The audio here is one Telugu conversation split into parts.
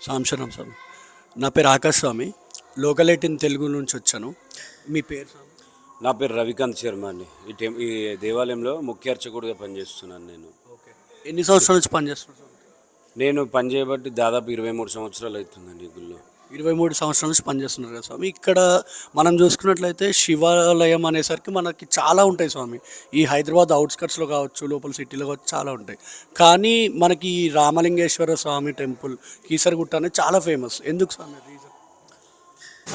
సాంశరం స్వామి. నా పేరు ఆకాష్ స్వామి. లోకల్ 18 తెలుగు నుంచి వచ్చాను. మీ పేరు స్వామి? నా పేరు రవికాంత్ శర్మ అండి. ఈ దేవాలయంలో ముఖ్య అర్చకుడిగా పనిచేస్తున్నాను నేను. ఓకే. ఎన్ని సంవత్సరాల నుంచి పనిచేస్తున్నారు స్వామి? నేను పనిచేయబట్టి దాదాపు 23 సంవత్సరాలు అవుతుందండి ఈ గుళ్ళో. 23 సంవత్సరాల నుంచి పనిచేస్తున్నారు కదా స్వామి. ఇక్కడ మనం చూసుకున్నట్లయితే శివాలయం అనేసరికి మనకి చాలా ఉంటాయి స్వామి. ఈ హైదరాబాద్ అవుట్స్కట్స్లో కావచ్చు, లోపల సిటీలో కావచ్చు, చాలా ఉంటాయి. కానీ మనకి ఈ రామలింగేశ్వర స్వామి టెంపుల్, కీసరగుట్ట అనేది చాలా ఫేమస్. ఎందుకు స్వామి రీజన్?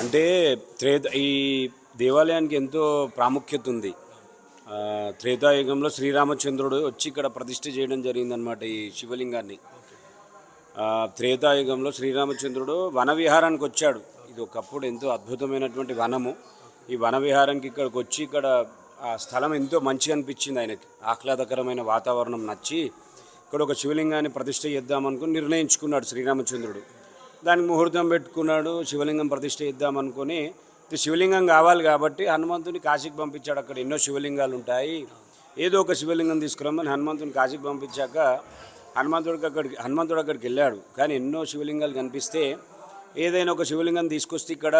అంటే ఈ దేవాలయానికి ఎంతో ప్రాముఖ్యత ఉంది. త్రేతాయుగంలో శ్రీరామచంద్రుడు వచ్చి ఇక్కడ ప్రతిష్ఠ చేయడం జరిగిందనమాట ఈ శివలింగాన్ని. త్రేతాయుగంలో శ్రీరామచంద్రుడు వనవిహారానికి వచ్చాడు. ఇది ఒకప్పుడు ఎంతో అద్భుతమైనటువంటి వనము. ఈ వనవిహారానికి ఇక్కడికి వచ్చి ఇక్కడ ఆ స్థలం ఎంతో మంచిగా అనిపించింది ఆయనకి. ఆహ్లాదకరమైన వాతావరణం నచ్చి ఇక్కడ ఒక శివలింగాన్ని ప్రతిష్ఠ చేద్దామనుకుని నిర్ణయించుకున్నాడు శ్రీరామచంద్రుడు. దానికి ముహూర్తం పెట్టుకున్నాడు. శివలింగం ప్రతిష్ఠ చేద్దామనుకొని శివలింగం కావాలి కాబట్టి హనుమంతుని కాశీకి పంపించాడు. అక్కడ ఎన్నో శివలింగాలు ఉంటాయి, ఏదో ఒక శివలింగం తీసుకురమ్మని హనుమంతుని కాశీకి పంపించాక హనుమంతుడు అక్కడికి వెళ్ళాడు. కానీ ఎన్నో శివలింగాలు కనిపిస్తే ఏదైనా ఒక శివలింగం తీసుకొస్తే ఇక్కడ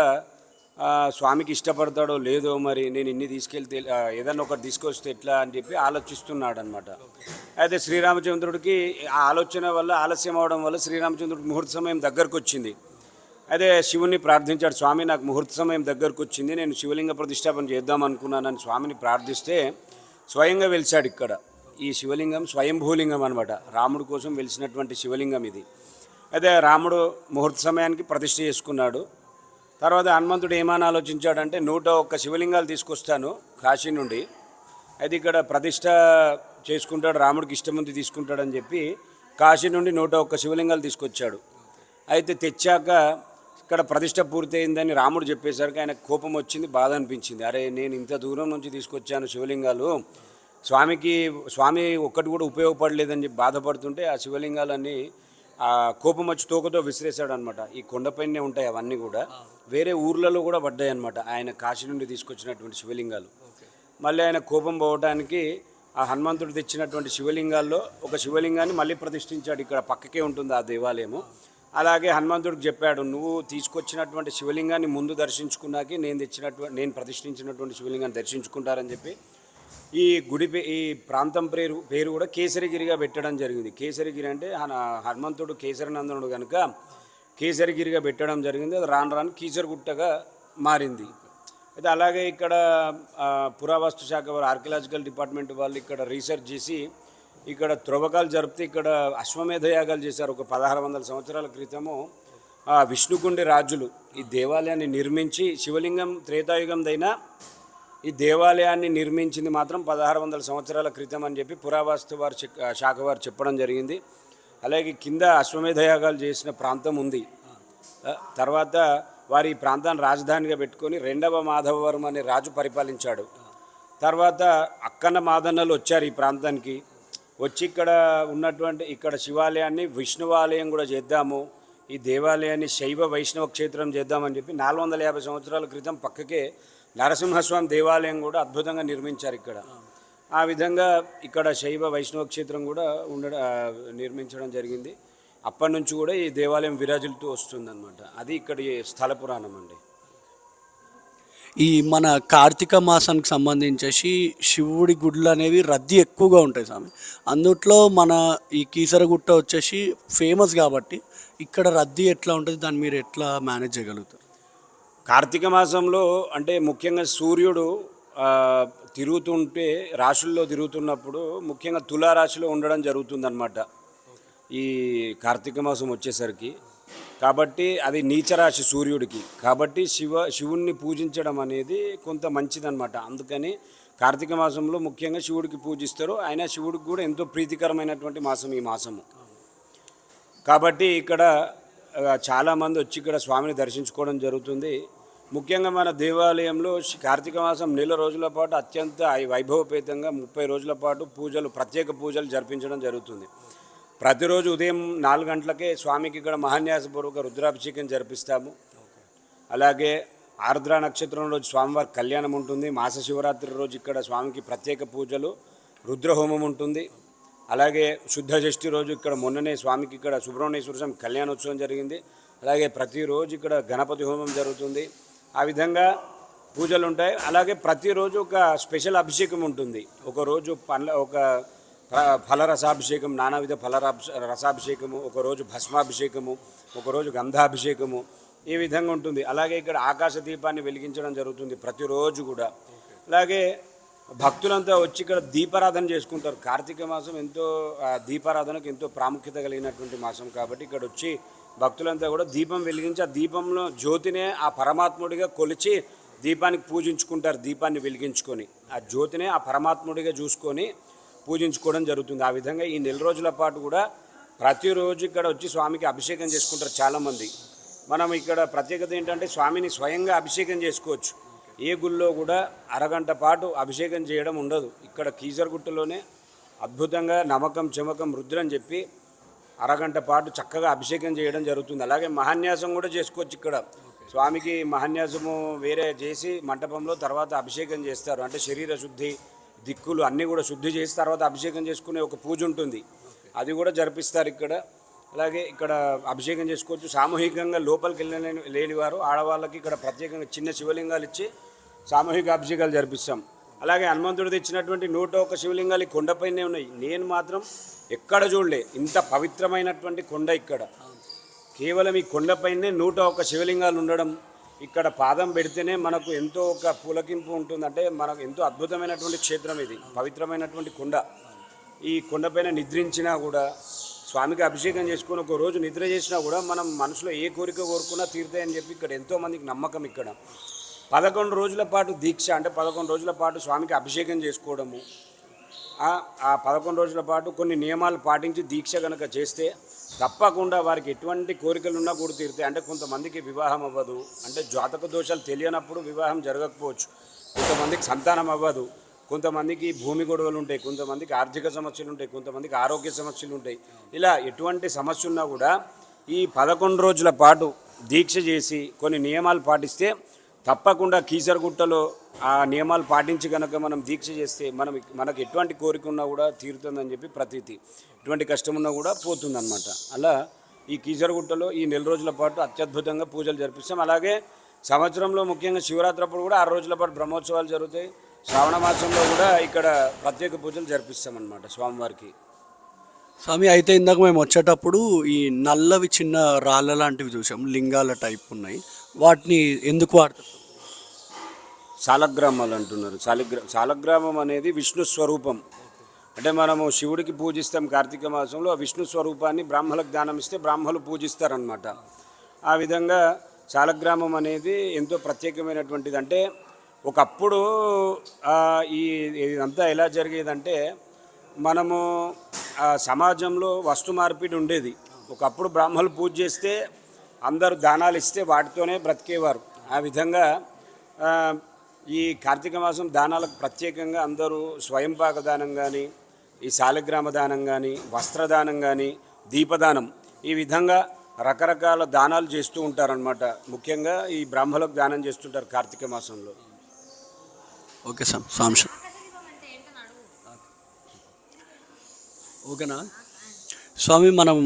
స్వామికి ఇష్టపడతాడో లేదో, మరి నేను ఇన్ని తీసుకెళ్తే ఏదైనా ఒకటి తీసుకొస్తే ఎట్లా అని చెప్పి ఆలోచిస్తున్నాడు అనమాట. అయితే శ్రీరామచంద్రుడికి ఆ ఆలోచన వల్ల ఆలస్యం అవడం వల్ల శ్రీరామచంద్రుడికి ముహూర్త సమయం దగ్గరకు వచ్చింది. అయితే శివుని ప్రార్థించాడు, స్వామి నాకు ముహూర్త సమయం దగ్గరకు వచ్చింది, నేను శివలింగ ప్రతిష్టాపన చేద్దాం అనుకున్నానని స్వామిని ప్రార్థిస్తే స్వయంగా వెలిశాడు ఇక్కడ. ఈ శివలింగం స్వయంభూలింగం అనమాట. రాముడి కోసం వెలిసినటువంటి శివలింగం ఇది. అయితే రాముడు ముహూర్త సమయానికి ప్రతిష్ఠ చేసుకున్నాడు. తర్వాత హనుమంతుడు ఏమని ఆలోచించాడంటే 101 శివలింగాలు తీసుకొస్తాను కాశీ నుండి, అయితే ఇక్కడ ప్రతిష్ఠ చేసుకుంటాడు, రాముడికి ఇష్టముంది తీసుకుంటాడని చెప్పి కాశీ నుండి 101 శివలింగాలు తీసుకొచ్చాడు. అయితే తెచ్చాక ఇక్కడ ప్రతిష్ట పూర్తయిందని రాముడు చెప్పేసరికి ఆయన కోపం వచ్చింది, బాధ అనిపించింది. అరే నేను ఇంత దూరం నుంచి తీసుకొచ్చాను శివలింగాలు, స్వామి ఒక్కటి కూడా ఉపయోగపడలేదని చెప్పి బాధపడుతుంటే ఆ శివలింగాలన్నీ కోపం వచ్చి తోకతో విసిరేశాడు అనమాట. ఈ కొండపైనే ఉంటాయి అవన్నీ కూడా, వేరే ఊర్లలో కూడా పడ్డాయి అనమాట ఆయన కాశీ నుండి తీసుకొచ్చినటువంటి శివలింగాలు. మళ్ళీ ఆయన కోపం పోవడానికి ఆ హనుమంతుడు తెచ్చినటువంటి శివలింగాల్లో ఒక శివలింగాన్ని మళ్ళీ ప్రతిష్ఠించాడు. ఇక్కడ పక్కకే ఉంటుంది ఆ దేవాలయము. అలాగే హనుమంతుడికి చెప్పాడు, నువ్వు తీసుకొచ్చినటువంటి శివలింగాన్ని ముందు దర్శించుకున్నాకే నేను ప్రతిష్ఠించినటువంటి శివలింగాన్ని దర్శించుకుంటారని చెప్పి ఈ ఈ ప్రాంతం పేరు కూడా కేసరిగిరిగా పెట్టడం జరిగింది. కేసరిగిరి అంటే హనుమంతుడు కేసరినందనుడు కనుక కేసరిగిరిగా పెట్టడం జరిగింది. అది రాను రాను కీసరగుట్టగా మారింది. అయితే అలాగే ఇక్కడ పురావస్తు శాఖ వారు, ఆర్కియలాజికల్ డిపార్ట్మెంట్ వాళ్ళు ఇక్కడ రీసెర్చ్ చేసి ఇక్కడ త్రవ్వకాలు జరిపితే ఇక్కడ అశ్వమేధ యాగాలు చేశారు. ఒక 1600 సంవత్సరాల క్రితము విష్ణుకుండి రాజులు ఈ దేవాలయాన్ని నిర్మించి, శివలింగం త్రేతాయుగందైనా ఈ దేవాలయాన్ని నిర్మించింది మాత్రం 1600 సంవత్సరాల క్రితం అని చెప్పి పురావస్తు శాఖ వారు చెప్పడం జరిగింది. అలాగే కింద అశ్వమేధ యాగాలు చేసిన ప్రాంతం ఉంది. తర్వాత వారు ఈ ప్రాంతాన్ని రాజధానిగా పెట్టుకొని 2వ మాధవవర్మ అనే రాజు పరిపాలించాడు. తర్వాత అక్కన్న మాదన్నలు వచ్చారు ఈ ప్రాంతానికి. వచ్చి ఇక్కడ శివాలయాన్ని విష్ణువాలయం కూడా చేద్దాము, ఈ దేవాలయాన్ని శైవ వైష్ణవ క్షేత్రం చేద్దామని చెప్పి 450 సంవత్సరాల క్రితం పక్కకే నరసింహస్వామి దేవాలయం కూడా అద్భుతంగా నిర్మించారు ఇక్కడ. ఆ విధంగా ఇక్కడ శైవ వైష్ణవ క్షేత్రం కూడా నిర్మించడం జరిగింది. అప్పటి నుంచి కూడా ఈ దేవాలయం విరాజిల్లుతూ వస్తుందన్నమాట. అది ఇక్కడ స్థల పురాణం అండి. ఈ మన కార్తీక మాసానికి సంబంధించేసి శివుడి గుడులు అనేవి రద్దీ ఎక్కువగా ఉంటాయి స్వామి. అందుట్లో మన ఈ కీసరగుట్ట వచ్చేసి ఫేమస్ కాబట్టి ఇక్కడ రద్దీ ఎట్లా ఉంటుంది, దాన్ని మీరు ఎట్లా మేనేజ్ చేయగలుగుతారు? కార్తీక మాసంలో అంటే ముఖ్యంగా సూర్యుడు తిరుగుతుంటే రాశుల్లో తిరుగుతున్నప్పుడు ముఖ్యంగా తులారాశిలో ఉండడం జరుగుతుందన్నమాట ఈ కార్తీక మాసం వచ్చేసరికి. కాబట్టి అది నీచరాశి సూర్యుడికి, కాబట్టి శివుణ్ణి పూజించడం అనేది కొంత మంచిదన్నమాట. అందుకని కార్తీక మాసంలో ముఖ్యంగా శివుడికి పూజిస్తారు. ఆయన శివుడికి కూడా ఎంతో ప్రీతికరమైనటువంటి మాసం ఈ మాసము. కాబట్టి ఇక్కడ చాలామంది వచ్చి ఇక్కడ స్వామిని దర్శించుకోవడం జరుగుతుంది. ముఖ్యంగా మన దేవాలయంలో కార్తీక మాసం నెల రోజుల పాటు అత్యంత వైభవపేతంగా 30 రోజుల పాటు ప్రత్యేక పూజలు జరిపించడం జరుగుతుంది. ప్రతిరోజు ఉదయం 4 గంటలకే స్వామికి ఇక్కడ మహాన్యాసపూర్వక రుద్రాభిషేకం జరిపిస్తాము. అలాగే ఆర్ద్ర నక్షత్రం రోజు స్వామివారి కళ్యాణం ఉంటుంది. మాస శివరాత్రి రోజు ఇక్కడ స్వామికి ప్రత్యేక పూజలు, రుద్రహోమం ఉంటుంది. అలాగే శుద్ధ షష్ఠి రోజు ఇక్కడ మొన్ననే స్వామికి ఇక్కడ సుబ్రహ్మణ్యేశ్వర స్వామి కళ్యాణోత్సవం జరిగింది. అలాగే ప్రతిరోజు ఇక్కడ గణపతి హోమం జరుగుతుంది. ఆ విధంగా పూజలు ఉంటాయి. అలాగే ప్రతిరోజు ఒక స్పెషల్ అభిషేకం ఉంటుంది. ఒకరోజు ఫలరసాభిషేకం, నానావిధ రసాభిషేకము, ఒకరోజు భస్మాభిషేకము, ఒకరోజు గంధాభిషేకము, ఈ విధంగా ఉంటుంది. అలాగే ఇక్కడ ఆకాశ దీపాన్ని వెలిగించడం జరుగుతుంది ప్రతిరోజు కూడా. అలాగే భక్తులంతా వచ్చి ఇక్కడ దీపారాధన చేసుకుంటారు. కార్తీక మాసం ఎంతో దీపారాధనకు ఎంతో ప్రాముఖ్యత కలిగినటువంటి మాసం కాబట్టి ఇక్కడ వచ్చి భక్తులంతా కూడా దీపం వెలిగించి ఆ దీపంలో జ్యోతినే ఆ పరమాత్ముడిగా కొలిచి దీపానికి పూజించుకుంటారు. దీపాన్ని వెలిగించుకొని ఆ జ్యోతినే ఆ పరమాత్ముడిగా చూసుకొని పూజించుకోవడం జరుగుతుంది. ఆ విధంగా ఈ నెల రోజుల పాటు కూడా ప్రతిరోజు ఇక్కడ వచ్చి స్వామికి అభిషేకం చేసుకుంటారు చాలామంది. మనం ఇక్కడ ప్రత్యేకత ఏంటంటే స్వామిని స్వయంగా అభిషేకం చేసుకోవచ్చు. ఏ గుళ్ళో కూడా అరగంట పాటు అభిషేకం చేయడం ఉండదు. ఇక్కడ కీసరగుట్టలోనే అద్భుతంగా నమకం చమకం రుద్రం చెప్పి అరగంట పాటు చక్కగా అభిషేకం చేయడం జరుగుతుంది. అలాగే మహాన్యాసం కూడా చేసుకోవచ్చు. ఇక్కడ స్వామికి మహాన్యాసము వేరే చేసి మంటపంలో తర్వాత అభిషేకం చేస్తారు. అంటే శరీర శుద్ధి, దిక్కులు అన్నీ కూడా శుద్ధి చేసి తర్వాత అభిషేకం చేసుకునే ఒక పూజ ఉంటుంది. అది కూడా జరిపిస్తారు ఇక్కడ. అలాగే ఇక్కడ అభిషేకం చేసుకోవచ్చు. సామూహికంగా లోపలికి లేని వారు ఆడవాళ్ళకి ఇక్కడ ప్రత్యేకంగా చిన్న శివలింగాలు ఇచ్చి సామూహిక అభిషేకాలు జరిపిస్తాం. అలాగే హనుమంతుడు తెచ్చినటువంటి 101 శివలింగాలు ఈ కొండపైనే ఉన్నాయి. నేను మాత్రం ఎక్కడ చూడలే ఇంత పవిత్రమైనటువంటి కొండ. ఇక్కడ కేవలం ఈ కొండపైనే 101 శివలింగాలు ఉండడం, ఇక్కడ పాదం పెడితేనే మనకు ఎంతో ఒక పులకింపు ఉంటుంది. అంటే మనకు ఎంతో అద్భుతమైనటువంటి క్షేత్రం ఇది, పవిత్రమైనటువంటి కొండ. ఈ కొండపైన నిద్రించినా కూడా స్వామికి అభిషేకం చేసుకుని ఒక రోజు నిద్ర చేసినా కూడా మనం మనసులో ఏ కోరిక కోరుకున్నా తీరుతాయని చెప్పి ఇక్కడ ఎంతోమందికి నమ్మకం. ఇక్కడ 11 రోజుల పాటు దీక్ష, అంటే 11 రోజుల పాటు స్వామికి అభిషేకం చేసుకోవడము. ఆ 11 రోజుల పాటు కొన్ని నియమాలు పాటించి దీక్ష కనుక చేస్తే తప్పకుండా వారికి ఎటువంటి కోరికలున్నా కూడా తీరుతాయి. అంటే కొంతమందికి వివాహం అవ్వదు, అంటే జాతక దోషాలు తెలియనప్పుడు వివాహం జరగకపోవచ్చు. కొంతమందికి సంతానం అవ్వదు, కొంతమందికి భూమి గొడవలు ఉంటాయి, కొంతమందికి ఆర్థిక సమస్యలు ఉంటాయి, కొంతమందికి ఆరోగ్య సమస్యలు ఉంటాయి. ఇలా ఎటువంటి సమస్య ఉన్నా కూడా ఈ 11 రోజుల పాటు దీక్ష చేసి కొన్ని నియమాలు పాటిస్తే తప్పకుండా కీసరగుట్టలో ఆ నియమాలు పాటించి కనుక మనం దీక్ష చేస్తే మనకు ఎటువంటి కోరిక ఉన్నా కూడా తీరుతుందని చెప్పి ప్రతీతి. ఎటువంటి కష్టం ఉన్నా కూడా పోతుందన్నమాట. అలా ఈ కీసరగుట్టలో ఈ నెల రోజుల పాటు అత్యద్భుతంగా పూజలు జరిపిస్తాం. అలాగే సంవత్సరంలో ముఖ్యంగా శివరాత్రి అప్పుడు కూడా 6 రోజుల పాటు బ్రహ్మోత్సవాలు జరుగుతాయి. శ్రావణ మాసంలో కూడా ఇక్కడ ప్రత్యేక పూజలు జరిపిస్తామన్నమాట స్వామివారికి. స్వామి అయితే ఇందాక మేము వచ్చేటప్పుడు ఈ నల్లవి చిన్న రాళ్ళ లాంటివి చూసాం, లింగాల టైప్ ఉన్నాయి. వాటిని ఎందుకు వాడతారు? సాలగ్రామాలు అంటున్నారు. సాలగ్రామం అనేది విష్ణు స్వరూపం. అంటే మనము శివుడికి పూజిస్తాం కార్తీక మాసంలో. ఆ విష్ణు స్వరూపాన్ని బ్రాహ్మణులకు దానం ఇస్తే బ్రాహ్మణులు పూజిస్తారనమాట. ఆ విధంగా సాలగ్రామం అనేది ఎంతో ప్రత్యేకమైనటువంటిది. అంటే ఒకప్పుడు ఇదంతా ఎలా జరిగేదంటే మనము సమాజంలో వస్తు మార్పిడి ఉండేది. ఒకప్పుడు బ్రాహ్మణులు పూజ చేస్తే అందరూ దానాలు ఇస్తే వాటితోనే బ్రతికేవారు. ఆ విధంగా ఈ కార్తీక మాసం దానాలకు ప్రత్యేకంగా అందరూ స్వయంపాక దానం కానీ, ఈ శాలిగ్రామ దానం కానీ, వస్త్రదానం కానీ, దీపదానం, ఈ విధంగా రకరకాల దానాలు చేస్తూ ఉంటారనమాట. ముఖ్యంగా ఈ బ్రాహ్మణులకు దానం చేస్తుంటారు కార్తీక మాసంలో. ఓకే సార్, సాంశం ఓకేనా స్వామి? మనం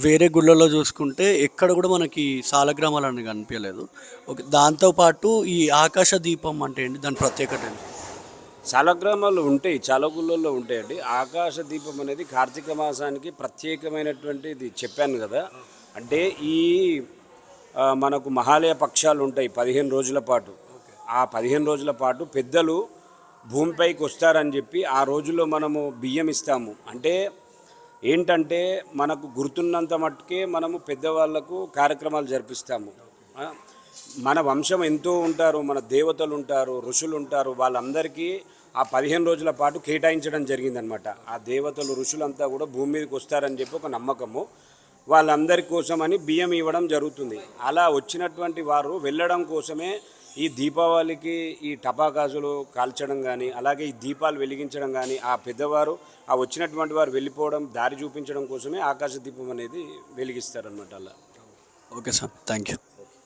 వేరే గుళ్ళల్లో చూసుకుంటే ఎక్కడ కూడా మనకి సాలగ్రామాలు అని కనిపించలేదు. ఓకే, దాంతోపాటు ఈ ఆకాశ దీపం అంటే ఏంటి, దాని ప్రత్యేకత ఏంటి? సాలగ్రామాలు ఉంటాయి, చాలా గుళ్ళల్లో ఉంటాయండి. ఆకాశ దీపం అనేది కార్తీక మాసానికి ప్రత్యేకమైనటువంటిది చెప్పాను కదా. అంటే ఈ మనకు మహాలయ పక్షాలు ఉంటాయి 15 రోజుల పాటు. ఆ 15 రోజుల పాటు పెద్దలు భూమిపైకి వస్తారని చెప్పి ఆ రోజుల్లో మనము బియ్యం ఇస్తాము. అంటే ఏంటంటే మనకు గుర్తున్నంత మట్టుకే మనము పెద్దవాళ్లకు కార్యక్రమాలు జరిపిస్తాము. మన వంశం ఎంతో ఉంటారు, మన దేవతలు ఉంటారు, ఋషులు ఉంటారు, వాళ్ళందరికీ ఆ 15 రోజుల పాటు కేటాయించడం జరిగిందనమాట. ఆ దేవతలు ఋషులంతా కూడా భూమి మీదకి వస్తారని చెప్పి ఒక నమ్మకము. వాళ్ళందరి కోసమని బియ్యం ఇవ్వడం జరుగుతుంది. అలా వచ్చినటువంటి వారు వెళ్ళడం కోసమే ఈ దీపావళికి ఈ టపాకాసులు కాల్చడం కానీ, అలాగే ఈ దీపాలు వెలిగించడం కానీ, ఆ పెద్దవారు ఆ వచ్చినటువంటి వారు వెళ్ళిపోవడం దారి చూపించడం కోసమే ఆకాశ దీపం అనేది వెలిగిస్తారనమాట. అలా. Okay sir, thank you.